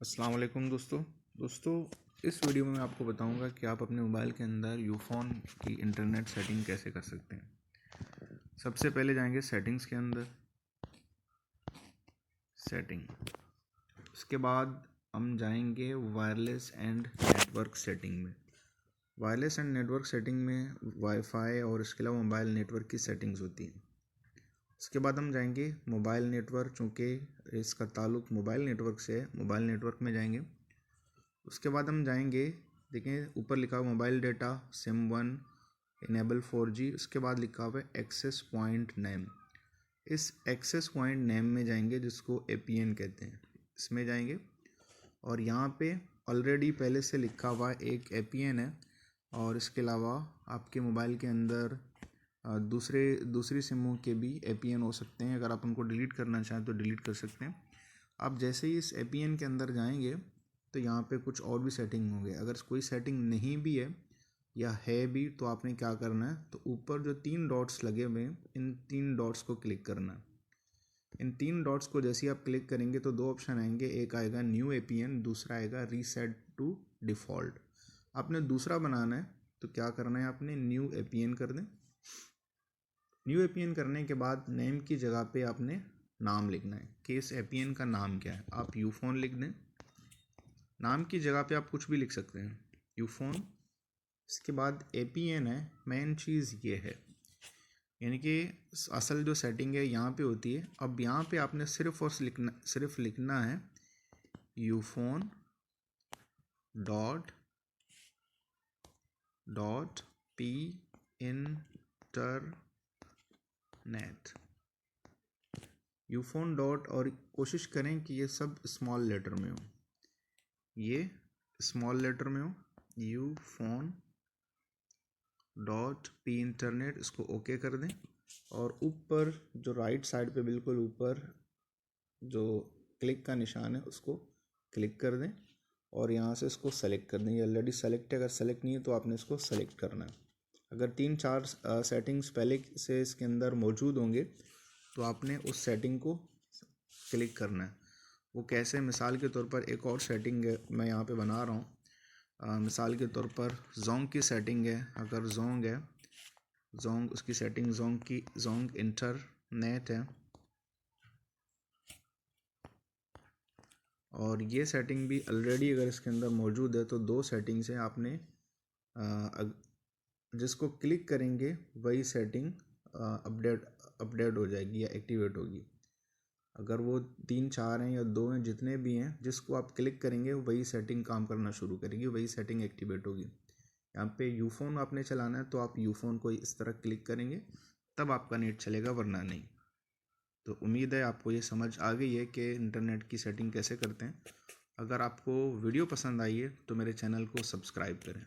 अस्सलाम वालेकुम दोस्तों इस वीडियो में मैं आपको बताऊंगा कि आप अपने मोबाइल के अंदर यूफोन की इंटरनेट सेटिंग कैसे कर सकते हैं। सबसे पहले जाएंगे सेटिंग्स के अंदर, सेटिंग। उसके बाद हम जाएंगे वायरलेस एंड नेटवर्क सेटिंग में। वायरलेस एंड नेटवर्क सेटिंग में वाईफाई और इसके अलावा मोबाइल नेटवर्क की सेटिंग्स होती हैं। उसके बाद हम जाएंगे मोबाइल नेटवर्क, चूँकि इसका ताल्लुक़ मोबाइल नेटवर्क से है, मोबाइल नेटवर्क में जाएंगे। उसके बाद हम जाएंगे, देखें ऊपर लिखा हुआ mobile data SIM1 enable 4G। उसके बाद लिखा हुआ है एक्सेस पॉइंट नेम। इस एक्सेस पॉइंट नेम में जाएंगे जिसको APN कहते हैं, इसमें जाएंगे और यहाँ पे ऑलरेडी पहले से लिखा हुआ एक APN है। और इसके अलावा आपके मोबाइल के अंदर दूसरी सिमों के भी APN हो सकते हैं। अगर आप उनको डिलीट करना चाहें तो डिलीट कर सकते हैं। आप जैसे ही इस APN के अंदर जाएंगे तो यहाँ पे कुछ और भी सेटिंग होंगे। अगर कोई सेटिंग नहीं भी है या है भी तो आपने क्या करना है, तो ऊपर जो 3 डॉट्स लगे हुए हैं, इन 3 डॉट्स को क्लिक करना है। इन 3 डॉट्स को जैसे ही आप क्लिक करेंगे तो 2 ऑप्शन आएंगे, एक आएगा न्यू APN, दूसरा आएगा रीसेट टू डिफ़ॉल्ट। आपने दूसरा बनाना है तो क्या करना है, आपने न्यू APN कर दें। न्यू APN करने के बाद नेम की जगह पे आपने नाम लिखना है कि इस APN का नाम क्या है। आप यूफोन लिख दें। नाम की जगह पे आप कुछ भी लिख सकते हैं, यूफोन। इसके बाद APN है, मेन चीज़ ये है, यानी कि असल जो सेटिंग है यहाँ पे होती है। अब यहाँ पे आपने सिर्फ लिखना है Ufone dot P internet, Ufone dot, और कोशिश करें कि ये सब स्मॉल लेटर में हो, ये स्मॉल लेटर में हो, यूफोन डॉट पी इंटरनेट। इसको ओके कर दें और ऊपर जो राइट साइड पे बिल्कुल ऊपर जो क्लिक का निशान है उसको क्लिक कर दें और यहाँ से इसको सेलेक्ट कर दें। ये ऑलरेडी सेलेक्ट है, अगर सेलेक्ट नहीं है तो आपने इसको सेलेक्ट करना है। अगर 3-4 सेटिंग्स पहले से इसके अंदर मौजूद होंगे तो आपने उस सेटिंग को क्लिक करना है। वो कैसे, मिसाल के तौर पर एक और सेटिंग है मैं यहाँ पे बना रहा हूँ। मिसाल के तौर पर जोंग की सेटिंग है। अगर जोंग है, जोंग उसकी सेटिंग जोंग इंटरनेट है, और ये सेटिंग भी ऑलरेडी अगर इसके अंदर मौजूद है तो 2 सेटिंग्स हैं। आपने जिसको क्लिक करेंगे वही सेटिंग अपडेट हो जाएगी या एक्टिवेट होगी। अगर वो 3-4 हैं या 2 हैं, जितने भी हैं, जिसको आप क्लिक करेंगे वही सेटिंग काम करना शुरू करेगी, वही सेटिंग एक्टिवेट होगी। यहाँ पे यूफोन आपने चलाना है तो आप यूफोन को इस तरह क्लिक करेंगे तब आपका नेट चलेगा, वरना नहीं। तो उम्मीद है आपको ये समझ आ गई है कि इंटरनेट की सेटिंग कैसे करते हैं। अगर आपको वीडियो पसंद आई है तो मेरे चैनल को सब्सक्राइब करें।